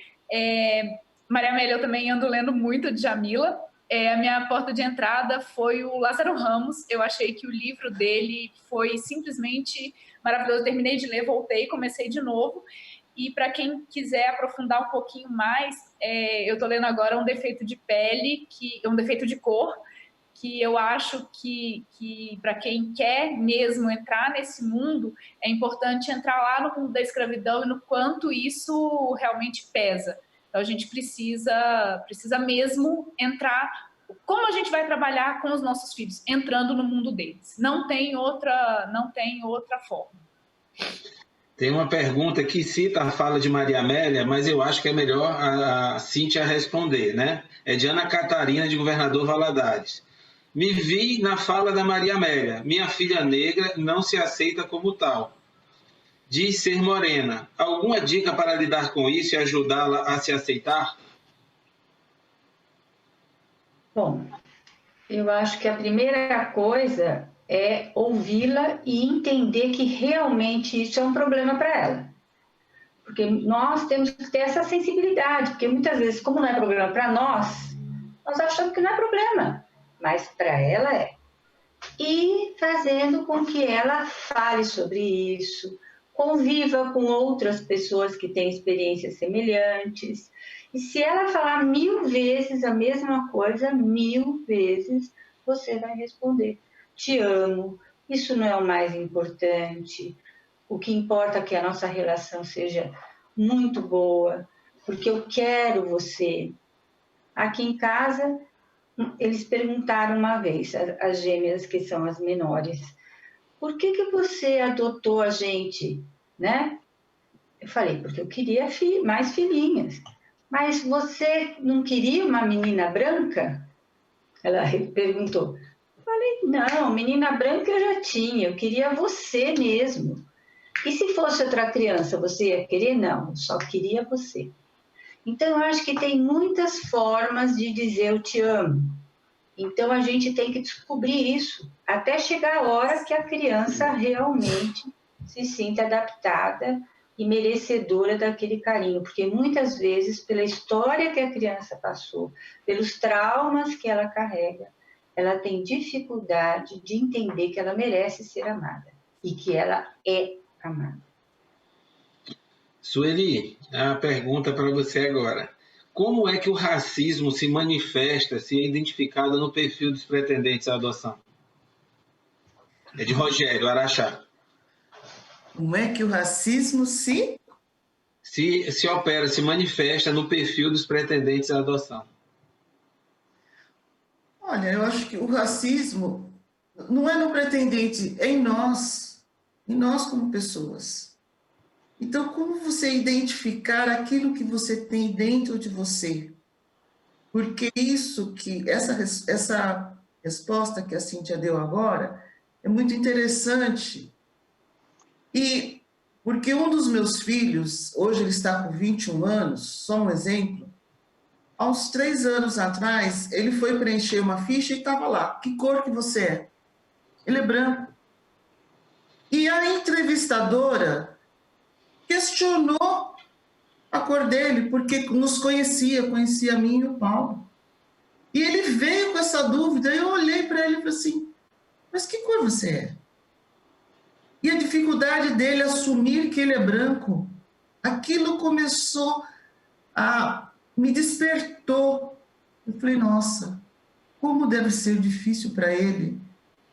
Maria Amélia, eu também ando lendo muito de Djamila. A minha porta de entrada foi o Lázaro Ramos. Eu achei que o livro dele foi simplesmente maravilhoso. Terminei de ler, voltei, comecei de novo. E para quem quiser aprofundar um pouquinho mais, eu estou lendo agora Um Defeito de Pele, Um Defeito de Cor, que eu acho que para quem quer mesmo entrar nesse mundo, é importante entrar lá no mundo da escravidão e no quanto isso realmente pesa. Então, a gente precisa mesmo entrar. Como a gente vai trabalhar com os nossos filhos? Entrando no mundo deles. Não tem outra forma. Tem uma pergunta que cita a fala de Maria Amélia, mas eu acho que é melhor a Cíntia responder, né? É de Ana Catarina, de Governador Valadares. Me vi na fala da Maria Amélia. Minha filha negra não se aceita como tal. Diz ser morena. Alguma dica para lidar com isso e ajudá-la a se aceitar? Bom, eu acho que a primeira coisa é ouvi-la e entender que realmente isso é um problema para ela. Porque nós temos que ter essa sensibilidade, porque muitas vezes, como não é problema para nós achamos que não é problema, mas para ela é. E fazendo com que ela fale sobre isso, conviva com outras pessoas que têm experiências semelhantes. E se ela falar 1000 vezes a mesma coisa, 1000 vezes, você vai responder: te amo, isso não é o mais importante. O que importa é que a nossa relação seja muito boa, porque eu quero você. Aqui em casa, eles perguntaram uma vez, as gêmeas, que são as menores: por que você adotou a gente, né? Eu falei: porque eu queria mais filhinhas. Mas você não queria uma menina branca? Ela perguntou. Eu falei: não, menina branca eu já tinha, eu queria você mesmo. E se fosse outra criança, você ia querer? Não, eu só queria você. Então, eu acho que tem muitas formas de dizer eu te amo. Então, a gente tem que descobrir isso, até chegar a hora que a criança realmente se sinta adaptada e merecedora daquele carinho, porque muitas vezes, pela história que a criança passou, pelos traumas que ela carrega, ela tem dificuldade de entender que ela merece ser amada e que ela é amada. Sueli, a pergunta para você agora. Como é que o racismo se manifesta, se é identificado no perfil dos pretendentes à adoção? É de Rogério, Araxá. Como é que o racismo se opera, se manifesta no perfil dos pretendentes à adoção? Olha, eu acho que o racismo não é no pretendente, é em nós como pessoas. Então, como você identificar aquilo que você tem dentro de você? Porque essa resposta que a Cíntia deu agora é muito interessante. E porque um dos meus filhos, hoje ele está com 21 anos, só um exemplo, há uns 3 anos atrás, ele foi preencher uma ficha e estava lá. Que cor que você é? Ele é branco. E a entrevistadora questionou a cor dele, porque nos conhecia a mim e o Paulo. E ele veio com essa dúvida, eu olhei para ele e falei assim, mas que cor você é? E a dificuldade dele assumir que ele é branco, aquilo começou a me despertou. Eu falei, nossa, como deve ser difícil para ele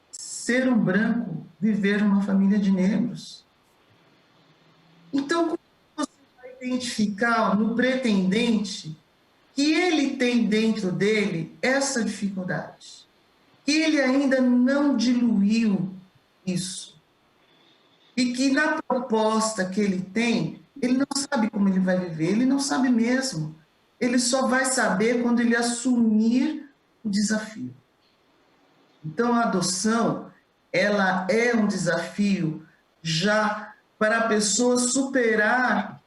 ser um branco, viver numa família de negros. Então, como você vai identificar no pretendente que ele tem dentro dele essa dificuldade? Que ele ainda não diluiu isso. E que na proposta que ele tem, ele não sabe como ele vai viver, ele não sabe mesmo. Ele só vai saber quando ele assumir o desafio. Então, a adoção, ela é um desafio já para a pessoa superar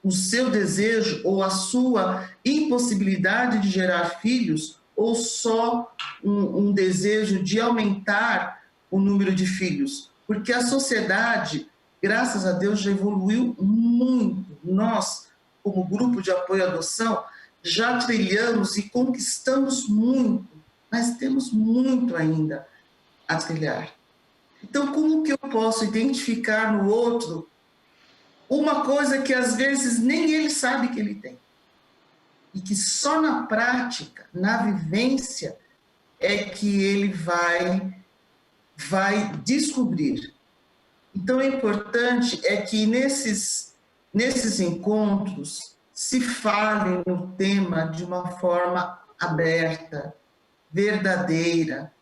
o seu desejo ou a sua impossibilidade de gerar filhos, ou só um desejo de aumentar o número de filhos. Porque a sociedade, graças a Deus, já evoluiu muito. Nós, como grupo de apoio à adoção, já trilhamos e conquistamos muito, mas temos muito ainda a trilhar. Então, como que eu posso identificar no outro uma coisa que às vezes nem ele sabe que ele tem? E que só na prática, na vivência, é que ele vai descobrir. Então, o importante é que nesses encontros se fale no tema de uma forma aberta, verdadeira,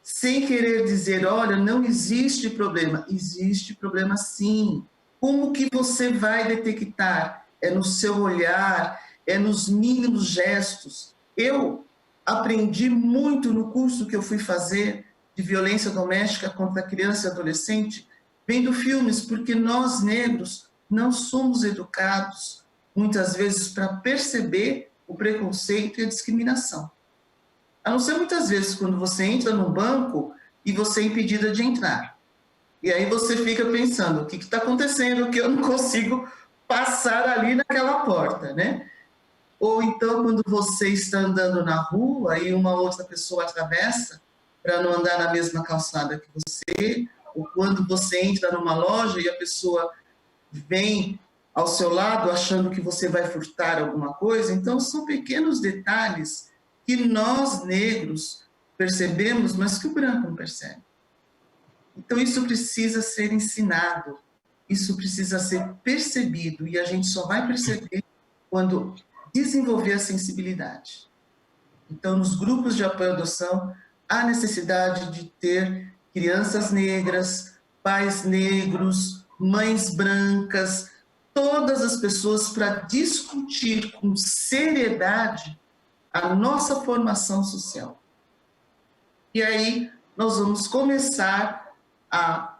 sem querer dizer, olha, não existe problema. Existe problema sim. Como que você vai detectar? É no seu olhar, é nos mínimos gestos. Eu aprendi muito no curso que eu fui fazer de violência doméstica contra criança e adolescente, vendo filmes, porque nós, negros, não somos educados, muitas vezes, para perceber o preconceito e a discriminação. A não ser muitas vezes quando você entra num banco e você é impedida de entrar. E aí você fica pensando, o que está acontecendo que eu não consigo passar ali naquela porta, né? Ou então, quando você está andando na rua e uma outra pessoa atravessa para não andar na mesma calçada que você, ou quando você entra numa loja e a pessoa vem ao seu lado achando que você vai furtar alguma coisa. Então, são pequenos detalhes que nós, negros, percebemos, mas que o branco não percebe. Então, isso precisa ser ensinado, isso precisa ser percebido, e a gente só vai perceber quando desenvolver a sensibilidade. Então, nos grupos de apoio à adoção, há necessidade de ter crianças negras, pais negros, mães brancas, todas as pessoas para discutir com seriedade a nossa formação social. E aí nós vamos começar a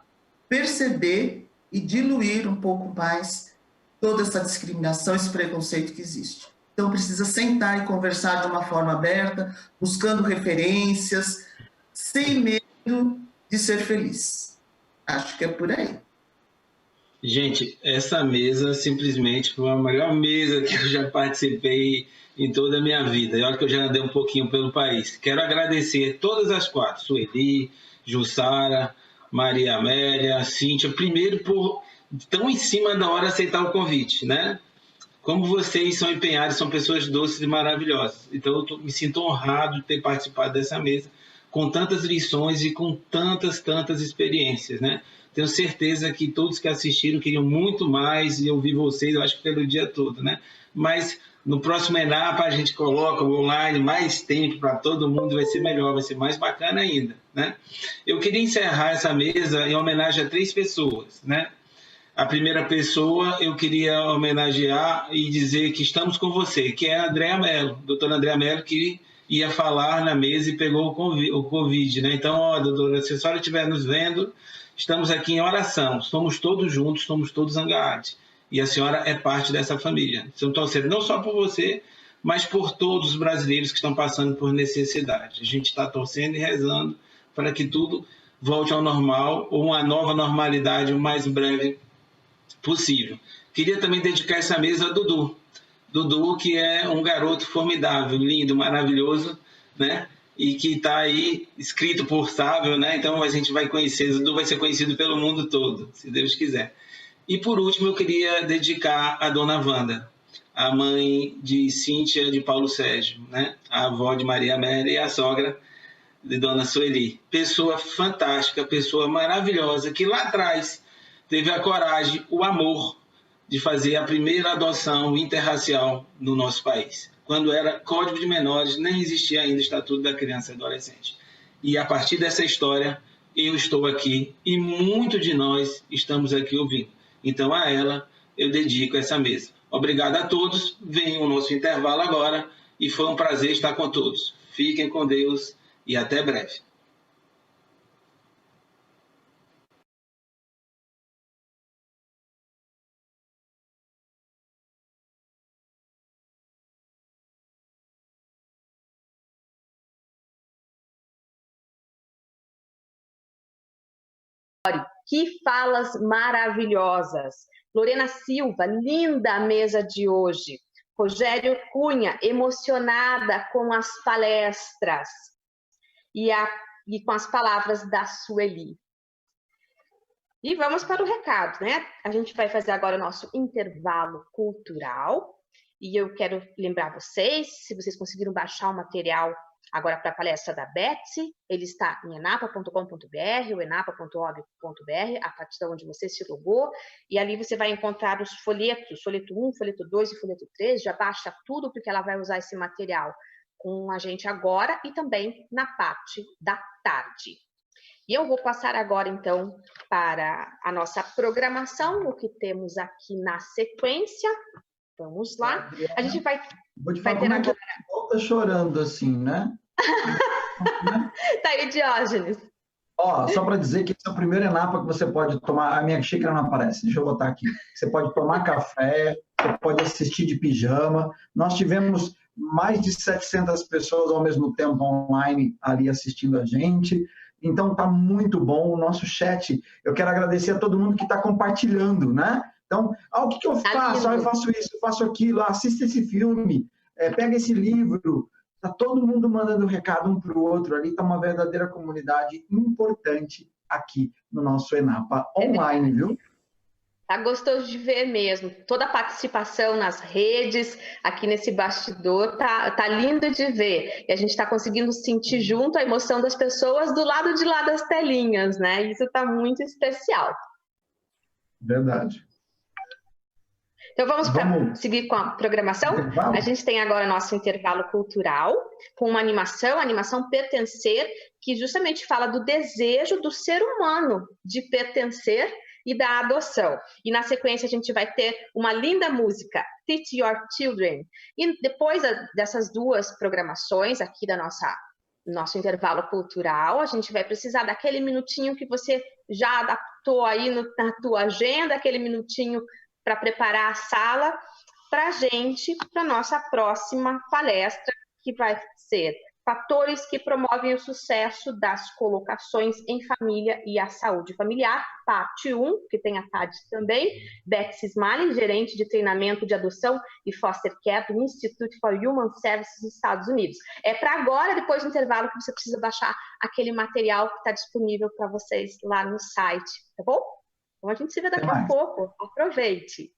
perceber e diluir um pouco mais toda essa discriminação, esse preconceito que existe. Então precisa sentar e conversar de uma forma aberta, buscando referências, sem medo de ser feliz. Acho que é por aí. Gente, essa mesa simplesmente foi a melhor mesa que eu já participei em toda a minha vida. E olha que eu já andei um pouquinho pelo país. Quero agradecer todas as quatro, Sueli, Jussara, Maria Amélia, Cíntia, primeiro por tão em cima da hora aceitar o convite, né? Como vocês são empenhados, são pessoas doces e maravilhosas. Então, me sinto honrado de ter participado dessa mesa, com tantas lições e com tantas experiências, né? Tenho certeza que todos que assistiram queriam muito mais e ouvir vocês, eu acho que pelo dia todo, né? Mas no próximo ENAPA a gente coloca o online mais tempo para todo mundo, vai ser melhor, vai ser mais bacana ainda, né? Eu queria encerrar essa mesa em homenagem a 3 pessoas, né? A primeira pessoa eu queria homenagear e dizer que estamos com você, que é a Andréa Mello, doutora Andréa Mello, que ia falar na mesa e pegou o Covid, né? Então, ó, doutora, se a senhora estiver nos vendo, estamos aqui em oração, somos todos juntos, somos todos Angaate. E a senhora é parte dessa família. Estamos torcendo não só por você, mas por todos os brasileiros que estão passando por necessidade. A gente está torcendo e rezando para que tudo volte ao normal, ou uma nova normalidade o mais breve possível. Queria também dedicar essa mesa a Dudu. Dudu, que é um garoto formidável, lindo, maravilhoso, né? E que está aí escrito por sábio, né? Então a gente vai conhecer, Dudu vai ser conhecido pelo mundo todo, se Deus quiser. E por último, eu queria dedicar a dona Wanda, a mãe de Cíntia de Paulo Sérgio, né? A avó de Maria Amélia e a sogra de dona Sueli. Pessoa fantástica, pessoa maravilhosa, que lá atrás teve a coragem, o amor de fazer a primeira adoção interracial no nosso país. Quando era Código de Menores, nem existia ainda o Estatuto da Criança e Adolescente. E a partir dessa história, eu estou aqui e muitos de nós estamos aqui ouvindo. Então, a ela, eu dedico essa mesa. Obrigado a todos. Vem o nosso intervalo agora e foi um prazer estar com todos. Fiquem com Deus e até breve. Que falas maravilhosas. Lorena Silva, linda a mesa de hoje. Rogério Cunha, emocionada com as palestras e com as palavras da Sueli. E vamos para o recado, né? A gente vai fazer agora o nosso intervalo cultural. E eu quero lembrar vocês, se vocês conseguiram baixar o material agora para a palestra da Betsy, ele está em enapa.com.br ou enapa.org.br, a partir de onde você se logou, e ali você vai encontrar os folhetos, folheto 1, folheto 2 e folheto 3, já baixa tudo, porque ela vai usar esse material com a gente agora e também na parte da tarde. E eu vou passar agora, então, para a nossa programação, o que temos aqui na sequência. Vamos lá. A gente vai... Vou te falar como é que volta chorando assim, né? Tá aí, Diógenes. Ó, só para dizer que esse é o primeiro ENAPA que você pode tomar. A minha xícara não aparece, deixa eu botar aqui. Você pode tomar café, você pode assistir de pijama. Nós tivemos mais de 700 pessoas ao mesmo tempo online ali assistindo a gente. Então tá muito bom o nosso chat. Eu quero agradecer a todo mundo que está compartilhando, né? Então, o que eu faço? Eu faço isso, eu faço aquilo, assista esse filme, pega esse livro. Está todo mundo mandando recado um para o outro ali. Está uma verdadeira comunidade importante aqui no nosso ENAPA online, viu? Tá gostoso de ver mesmo. Toda a participação nas redes, aqui nesse bastidor, tá lindo de ver. E a gente está conseguindo sentir junto a emoção das pessoas do lado de lá das telinhas, né? Isso está muito especial. Verdade. Então vamos seguir com a programação? A gente tem agora nosso intervalo cultural, com uma animação, a animação Pertencer, que justamente fala do desejo do ser humano de pertencer e da adoção. E na sequência a gente vai ter uma linda música, Teach Your Children. E depois dessas duas programações aqui da nosso intervalo cultural, a gente vai precisar daquele minutinho que você já adaptou aí na tua agenda, aquele minutinho para preparar a sala para a gente, para a nossa próxima palestra, que vai ser Fatores que promovem o sucesso das colocações em família e a saúde familiar, parte 1, que tem a Tades também, Beth Sismali, gerente de treinamento de adoção e foster care do Institute for Human Services dos Estados Unidos. É para agora, depois do intervalo, que você precisa baixar aquele material que está disponível para vocês lá no site, tá bom? Então a gente se vê daqui a pouco. Aproveite!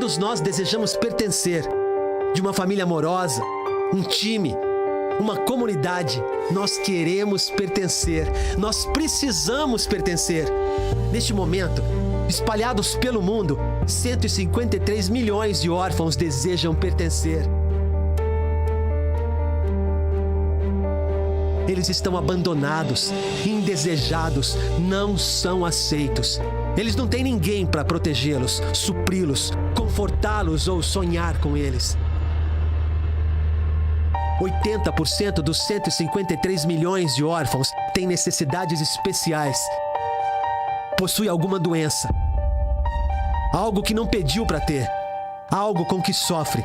Todos nós desejamos pertencer de uma família amorosa, um time, uma comunidade. Nós queremos pertencer, nós precisamos pertencer. Neste momento, espalhados pelo mundo, 153 milhões de órfãos desejam pertencer. Eles estão abandonados, indesejados, não são aceitos. Eles não têm ninguém para protegê-los, supri-los, confortá-los ou sonhar com eles. 80% dos 153 milhões de órfãos têm necessidades especiais. Possui alguma doença. Algo que não pediu para ter. Algo com que sofre.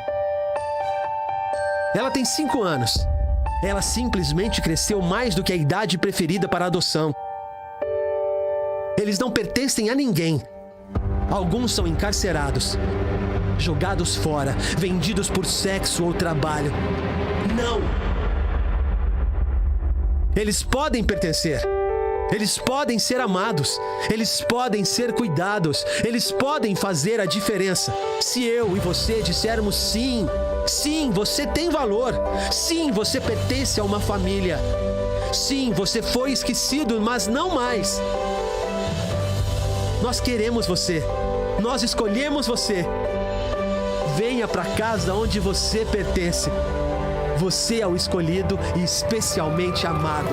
Ela tem 5 anos. Ela simplesmente cresceu mais do que a idade preferida para a adoção. Eles não pertencem a ninguém. Alguns são encarcerados, jogados fora, vendidos por sexo ou trabalho. Não! Eles podem pertencer. Eles podem ser amados. Eles podem ser cuidados. Eles podem fazer a diferença. Se eu e você dissermos sim, sim, você tem valor. Sim, você pertence a uma família. Sim, você foi esquecido, mas não mais. Nós queremos você. Nós escolhemos você. Venha para casa onde você pertence. Você é o escolhido e especialmente amado.